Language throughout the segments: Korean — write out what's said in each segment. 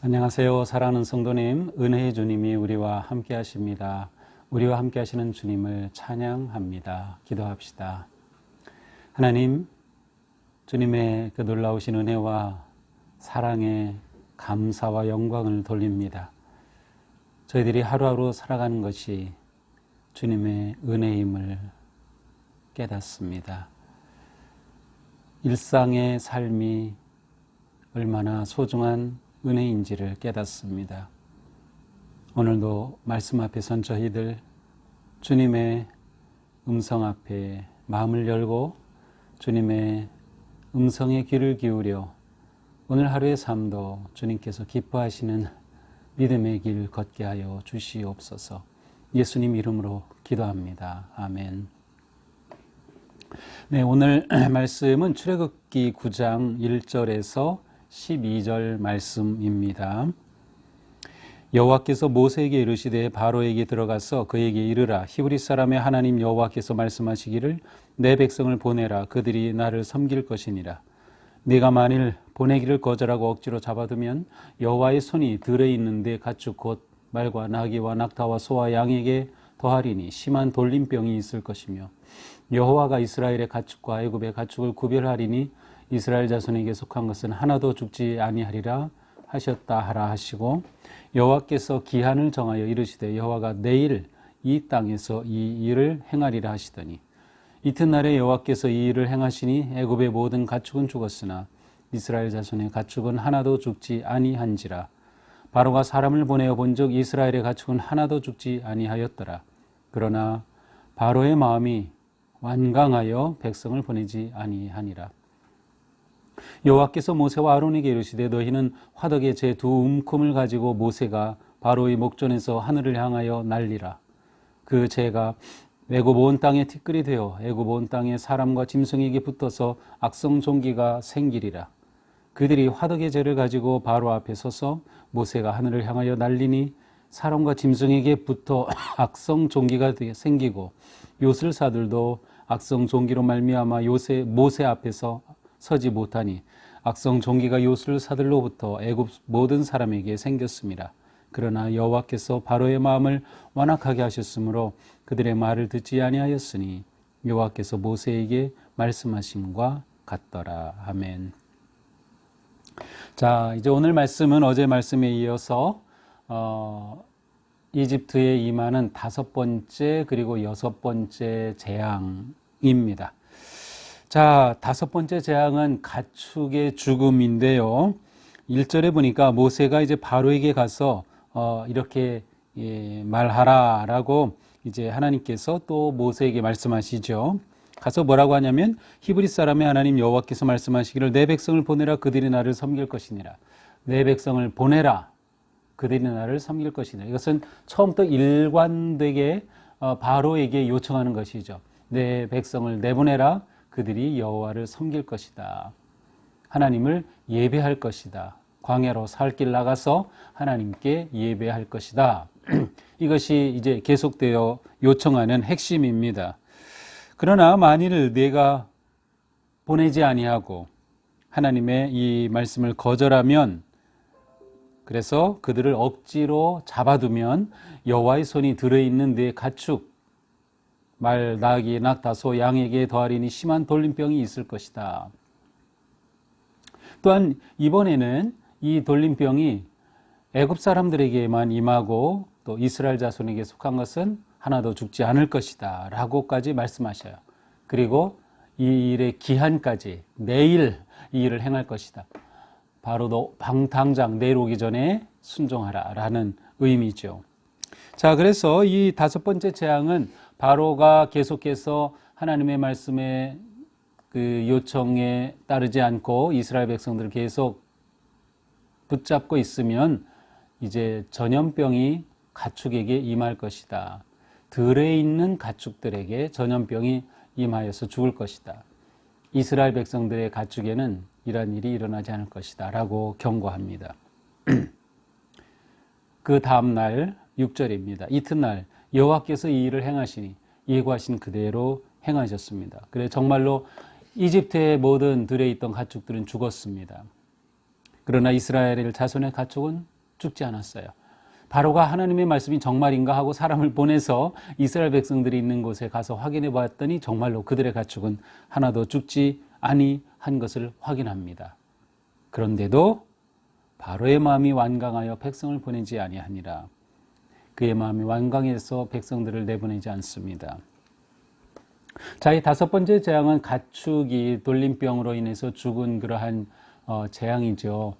안녕하세요. 사랑하는 성도님, 은혜의 주님이 우리와 함께 하십니다. 우리와 함께 하시는 주님을 찬양합니다. 기도합시다. 하나님, 주님의 그 놀라우신 은혜와 사랑에 감사와 영광을 돌립니다. 저희들이 하루하루 살아가는 것이 주님의 은혜임을 깨닫습니다. 일상의 삶이 얼마나 소중한 은혜인지를 깨닫습니다. 오늘도 말씀 앞에 선 저희들 주님의 음성 앞에 마음을 열고 주님의 음성에 귀를 기울여 오늘 하루의 삶도 주님께서 기뻐하시는 믿음의 길 걷게 하여 주시옵소서. 예수님 이름으로 기도합니다. 아멘. 네, 오늘 말씀은 출애굽기 9장 1절에서 12절 말씀입니다. 여호와께서 모세에게 이르시되 바로에게 들어가서 그에게 이르라. 히브리 사람의 하나님 여호와께서 말씀하시기를 내 백성을 보내라. 그들이 나를 섬길 것이니라. 네가 만일 보내기를 거절하고 억지로 잡아두면 여호와의 손이 들에 있는 네 가축 곧 말과 나귀와 낙타와 소와 양에게 더하리니 심한 돌림병이 있을 것이며 여호와가 이스라엘의 가축과 애굽의 가축을 구별하리니 이스라엘 자손에게 속한 것은 하나도 죽지 아니하리라 하셨다 하라 하시고 여호와께서 기한을 정하여 이르시되 여호와가 내일 이 땅에서 이 일을 행하리라 하시더니 이튿날에 여호와께서 이 일을 행하시니 애굽의 모든 가축은 죽었으나 이스라엘 자손의 가축은 하나도 죽지 아니한지라. 바로가 사람을 보내어 본즉 이스라엘의 가축은 하나도 죽지 아니하였더라. 그러나 바로의 마음이 완강하여 백성을 보내지 아니하니라. 여호와께서 모세와 아론에게 이르시되 너희는 화덕에 제 두 움큼을 가지고 모세가 바로의 목전에서 하늘을 향하여 날리라. 그 재가 애굽 온 땅에 티끌이 되어 애굽 온 땅에 사람과 짐승에게 붙어서 악성 종기가 생기리라. 그들이 화덕의 재를 가지고 바로 앞에 서서 모세가 하늘을 향하여 날리니 사람과 짐승에게 붙어 악성 종기가 생기고 요술사들도 악성 종기로 말미암아 모세 앞에서 서지 못하니 악성 종기가 요술사들로부터 애굽 모든 사람에게 생겼습니다. 그러나 여호와께서 바로의 마음을 완악하게 하셨으므로 그들의 말을 듣지 아니하였으니 여호와께서 모세에게 말씀하심과 같더라. 아멘. 자, 이제 오늘 말씀은 어제 말씀에 이어서 이집트에 임하는 5번째 그리고 6번째 재앙입니다. 자, 5번째 재앙은 가축의 죽음인데요. 1절에 보니까 모세가 이제 바로에게 가서 이렇게 말하라라고 이제 하나님께서 또 모세에게 말씀하시죠. 가서 뭐라고 하냐면 히브리 사람의 하나님 여호와께서 말씀하시기를 내 백성을 보내라. 그들이 나를 섬길 것이니라. 내 백성을 보내라. 그들이 나를 섬길 것이니라. 이것은 처음부터 일관되게 바로에게 요청하는 것이죠. 내 백성을 내보내라. 그들이 여호와를 섬길 것이다. 하나님을 예배할 것이다. 광야로 살 길 나가서 하나님께 예배할 것이다. 이것이 이제 계속되어 요청하는 핵심입니다. 그러나 만일 내가 보내지 아니하고 하나님의 이 말씀을 거절하면, 그래서 그들을 억지로 잡아두면 여호와의 손이 들어있는 네 가축 말, 나귀, 낙타, 소, 양에게 더하리니 심한 돌림병이 있을 것이다. 또한 이번에는 이 돌림병이 애굽 사람들에게만 임하고 또 이스라엘 자손에게 속한 것은 하나도 죽지 않을 것이다 라고까지 말씀하셔요. 그리고 이 일의 기한까지 내일 이 일을 행할 것이다. 바로 당장 내일 오기 전에 순종하라 라는 의미죠. 자, 그래서 이 5번째 재앙은 바로가 계속해서 하나님의 말씀에 그 요청에 따르지 않고 이스라엘 백성들을 계속 붙잡고 있으면 이제 전염병이 가축에게 임할 것이다. 들에 있는 가축들에게 전염병이 임하여서 죽을 것이다. 이스라엘 백성들의 가축에는 이러한 일이 일어나지 않을 것이다 라고 경고합니다. 그 다음 날 6절입니다. 이튿날 여호와께서 이 일을 행하시니 예고하신 그대로 행하셨습니다. 그래 정말로 이집트의 모든 들에 있던 가축들은 죽었습니다. 그러나 이스라엘 자손의 가축은 죽지 않았어요. 바로가 하나님의 말씀이 정말인가 하고 사람을 보내서 이스라엘 백성들이 있는 곳에 가서 확인해 봤더니 정말로 그들의 가축은 하나도 죽지 아니한 것을 확인합니다. 그런데도 바로의 마음이 완강하여 백성을 보내지 아니하니라. 그의 마음이 완강해서 백성들을 내보내지 않습니다. 자, 이 다섯 번째 재앙은 가축이 돌림병으로 인해서 죽은 그러한 재앙이죠.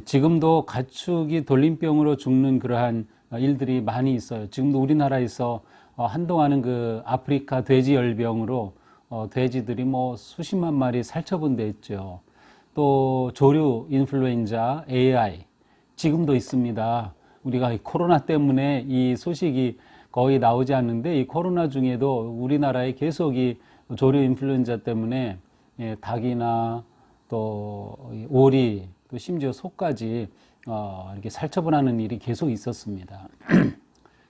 지금도 가축이 돌림병으로 죽는 그러한 일들이 많이 있어요. 지금도 우리나라에서 한동안은 그 아프리카 돼지열병으로 돼지들이 뭐 수십만 마리 살처분 돼 있죠. 또 조류 인플루엔자 AI 지금도 있습니다. 우리가 이 코로나 때문에 이 소식이 거의 나오지 않는데 이 코로나 중에도 우리나라에 계속 이 조류 인플루엔자 때문에 닭이나 또 오리 또 심지어 소까지 이렇게 살처분하는 일이 계속 있었습니다.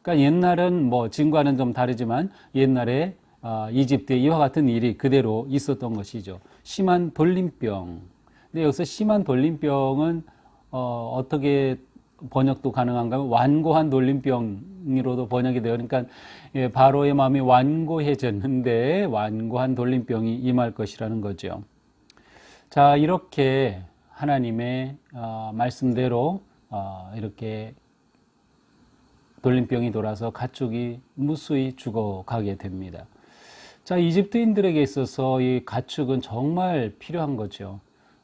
그러니까 옛날은 뭐 지금과는 좀 다르지만 옛날에 이집트에 이와 같은 일이 그대로 있었던 것이죠. 심한 돌림병. 근데 여기서 심한 돌림병은 어떻게 번역도 가능한가 하면 완고한 돌림병으로도 번역이 돼요. 그러니까 바로의 마음이 완고해졌는데 완고한 돌림병이 임할 것이라는 거죠. 자, 이렇게 하나님의 말씀대로 이렇게 돌림병이 돌아서 가축이 무수히 죽어가게 됩니다. 자, 이집트인들에게 있어서 이 가축은 정말 필요한 거죠.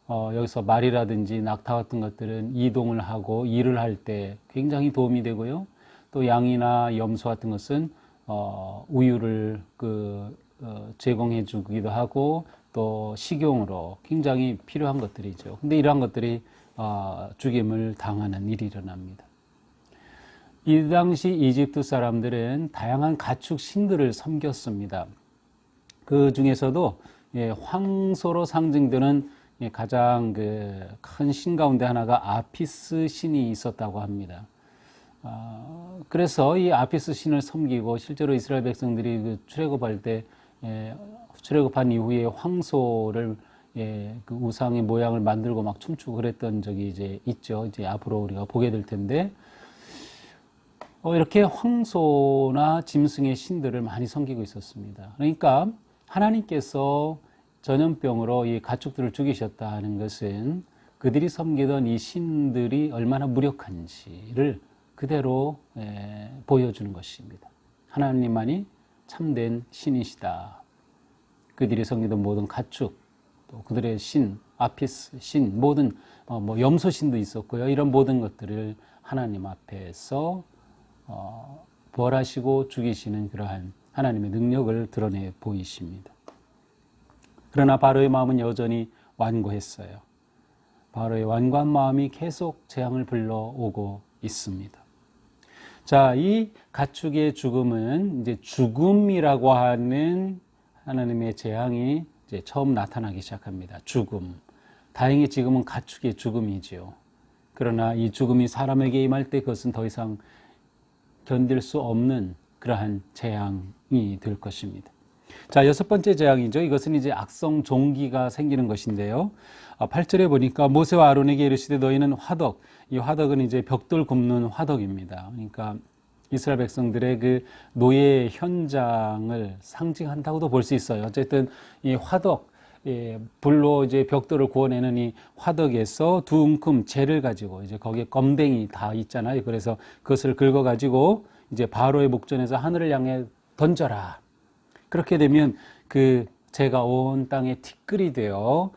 여기서 말이라든지 낙타 같은 것들은 이동을 하고 일을 할 때 굉장히 도움이 되고요. 또 양이나 염소 같은 것은 우유를 제공해 주기도 하고 또 식용으로 굉장히 필요한 것들이죠. 근데 이러한 것들이 죽임을 당하는 일이 일어납니다. 이 당시 이집트 사람들은 다양한 가축 신들을 섬겼습니다. 그 중에서도 황소로 상징되는 가장 큰 신 가운데 하나가 아피스 신이 있었다고 합니다. 그래서 이 아피스 신을 섬기고 실제로 이스라엘 백성들이 출애굽할 때 출애굽한 이후에 황소를 그 우상의 모양을 만들고 막 춤추고 그랬던 적이 이제 있죠. 이제 앞으로 우리가 보게 될 텐데 이렇게 황소나 짐승의 신들을 많이 섬기고 있었습니다. 그러니까 하나님께서 전염병으로 이 가축들을 죽이셨다 하는 것은 그들이 섬기던 이 신들이 얼마나 무력한지를 그대로 보여주는 것입니다. 하나님만이 참된 신이시다. 그들이 섬기던 모든 가축, 또 그들의 신, 아피스 신, 모든 뭐 염소신도 있었고요. 이런 모든 것들을 하나님 앞에서 벌하시고 죽이시는 그러한 하나님의 능력을 드러내 보이십니다. 그러나 바로의 마음은 여전히 완고했어요. 바로의 완고한 마음이 계속 재앙을 불러오고 있습니다. 자, 이 가축의 죽음은 이제 죽음이라고 하는 하나님의 재앙이 이제 처음 나타나기 시작합니다. 죽음. 다행히 지금은 가축의 죽음이지요. 그러나 이 죽음이 사람에게 임할 때 그것은 더 이상 견딜 수 없는 그러한 재앙이 될 것입니다. 자, 여섯 번째 재앙이죠. 이것은 이제 악성 종기가 생기는 것인데요. 8절에 보니까 모세와 아론에게 이르시되 너희는 화덕, 이 화덕은 이제 벽돌 굽는 화덕입니다. 그러니까 이스라엘 백성들의 그 노예 현장을 상징한다고도 볼 수 있어요. 어쨌든 이 화덕, 불로 이제 벽돌을 구워내는 이 화덕에서 두 움큼 재를 가지고 이제 거기에 검댕이 다 있잖아요. 그래서 그것을 긁어 가지고 이제 바로의 목전에서 하늘을 향해 던져라. 그렇게 되면 그 재가 온 땅에 티끌이 되어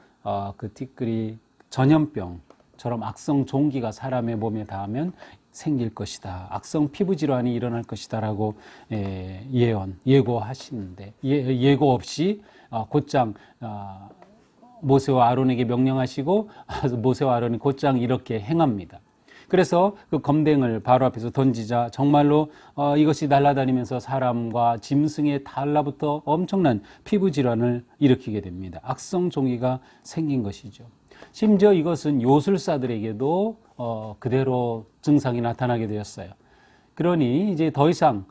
그 티끌이 전염병처럼 악성 종기가 사람의 몸에 닿으면 생길 것이다. 악성 피부 질환이 일어날 것이다라고 예고하시는데 예고 없이 곧장 모세와 아론에게 명령하시고 모세와 아론이 곧장 이렇게 행합니다. 그래서 그 검댕을 바로 앞에서 던지자 정말로 이것이 날아다니면서 사람과 짐승에 달라붙어 엄청난 피부 질환을 일으키게 됩니다. 악성 종기가 생긴 것이죠. 심지어 이것은 요술사들에게도 그대로 증상이 나타나게 되었어요. 그러니 이제 더 이상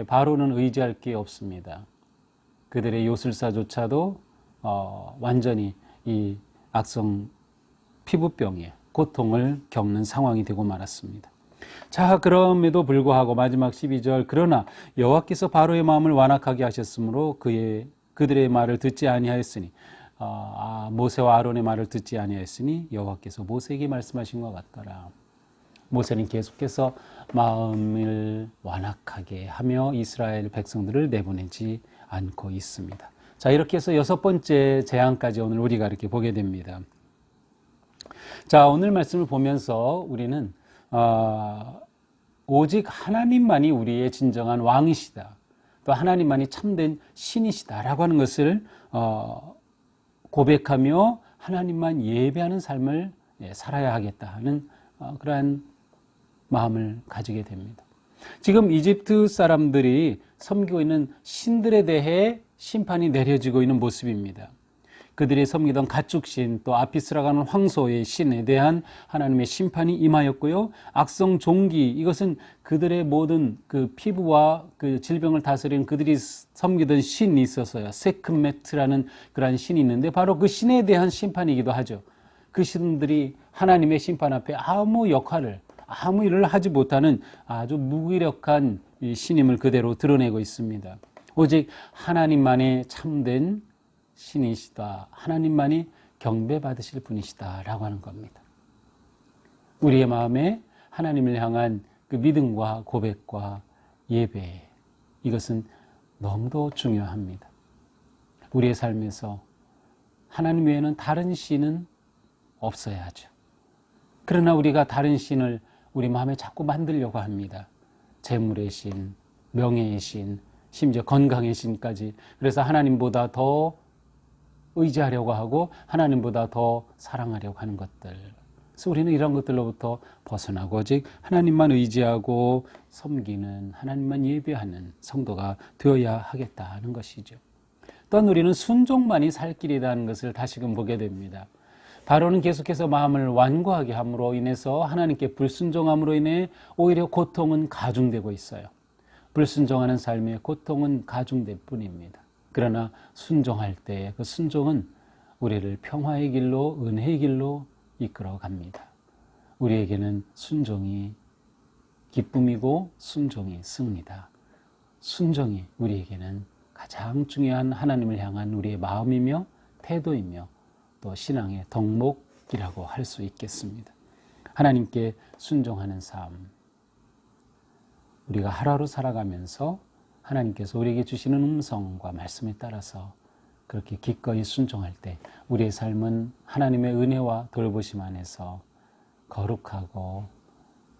바로는 의지할 게 없습니다. 그들의 요술사조차도 완전히 이 악성 피부병에 고통을 겪는 상황이 되고 말았습니다. 자, 그럼에도 불구하고 마지막 12절, 그러나 여호와께서 바로의 마음을 완악하게 하셨으므로 그들의 말을 듣지 아니하였으니, 모세와 아론의 말을 듣지 아니하였으니 여호와께서 모세에게 말씀하신 것 같더라. 모세는 계속해서 마음을 완악하게 하며 이스라엘 백성들을 내보내지 않고 있습니다. 자, 이렇게 해서 6번째 재앙까지 오늘 우리가 이렇게 보게 됩니다. 자, 오늘 말씀을 보면서 우리는 오직 하나님만이 우리의 진정한 왕이시다, 또 하나님만이 참된 신이시다라고 하는 것을 고백하며 하나님만 예배하는 삶을 살아야 하겠다 하는 그러한 마음을 가지게 됩니다. 지금 이집트 사람들이 섬기고 있는 신들에 대해 심판이 내려지고 있는 모습입니다. 그들이 섬기던 가축신, 또 아피스라고 하는 황소의 신에 대한 하나님의 심판이 임하였고요. 악성 종기, 이것은 그들의 모든 그 피부와 그 질병을 다스리는 그들이 섬기던 신이 있었어요. 세크메트라는 그러한 신이 있는데 바로 그 신에 대한 심판이기도 하죠. 그 신들이 하나님의 심판 앞에 아무 일을 하지 못하는 아주 무기력한 신임을 그대로 드러내고 있습니다. 오직 하나님만의 참된 신이시다, 하나님만이 경배받으실 분이시다라고 하는 겁니다. 우리의 마음에 하나님을 향한 그 믿음과 고백과 예배, 이것은 너무도 중요합니다. 우리의 삶에서 하나님 외에는 다른 신은 없어야 하죠. 그러나 우리가 다른 신을 우리 마음에 자꾸 만들려고 합니다. 재물의 신, 명예의 신, 심지어 건강의 신까지. 그래서 하나님보다 더 의지하려고 하고 하나님보다 더 사랑하려고 하는 것들. 그래서 우리는 이런 것들로부터 벗어나고 오직 하나님만 의지하고 섬기는, 하나님만 예배하는 성도가 되어야 하겠다는 것이죠. 또한 우리는 순종만이 살 길이라는 것을 다시금 보게 됩니다. 바로는 계속해서 마음을 완고하게 함으로 인해서 하나님께 불순종함으로 인해 오히려 고통은 가중되고 있어요. 불순종하는 삶의 고통은 가중될 뿐입니다. 그러나 순종할 때 그 순종은 우리를 평화의 길로, 은혜의 길로 이끌어 갑니다. 우리에게는 순종이 기쁨이고 순종이 승리다. 순종이 우리에게는 가장 중요한 하나님을 향한 우리의 마음이며 태도이며 또 신앙의 덕목이라고 할 수 있겠습니다. 하나님께 순종하는 삶, 우리가 하루하루 살아가면서 하나님께서 우리에게 주시는 음성과 말씀에 따라서 그렇게 기꺼이 순종할 때 우리의 삶은 하나님의 은혜와 돌보심 안에서 거룩하고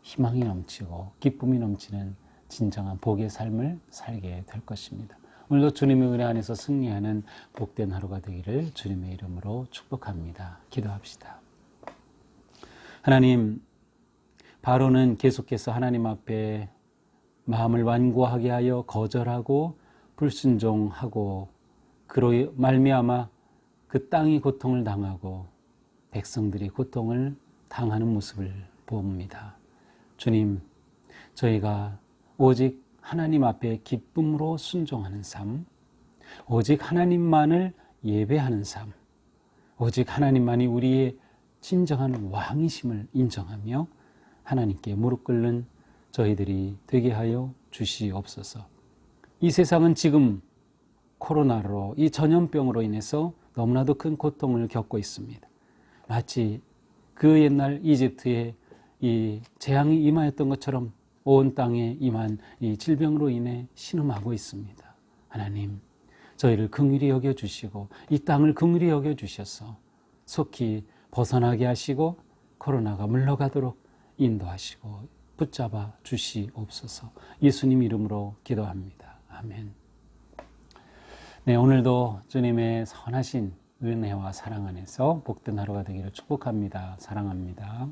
희망이 넘치고 기쁨이 넘치는 진정한 복의 삶을 살게 될 것입니다. 오늘도 주님의 은혜 안에서 승리하는 복된 하루가 되기를 주님의 이름으로 축복합니다. 기도합시다. 하나님, 바로는 계속해서 하나님 앞에 마음을 완고하게 하여 거절하고 불순종하고 그로 말미암아 그 땅이 고통을 당하고 백성들이 고통을 당하는 모습을 봅니다. 주님, 저희가 오직 하나님 앞에 기쁨으로 순종하는 삶, 오직 하나님만을 예배하는 삶, 오직 하나님만이 우리의 진정한 왕이심을 인정하며 하나님께 무릎 꿇는 저희들이 되게 하여 주시옵소서. 이 세상은 지금 코로나로, 이 전염병으로 인해서 너무나도 큰 고통을 겪고 있습니다. 마치 그 옛날 이집트에 이 재앙이 임하였던 것처럼 온 땅에 임한 이 질병으로 인해 신음하고 있습니다. 하나님, 저희를 긍휼히 여겨주시고 이 땅을 긍휼히 여겨주셔서 속히 벗어나게 하시고 코로나가 물러가도록 인도하시고 붙잡아 주시옵소서. 예수님 이름으로 기도합니다. 아멘. 네, 오늘도 주님의 선하신 은혜와 사랑 안에서 복된 하루가 되기를 축복합니다. 사랑합니다.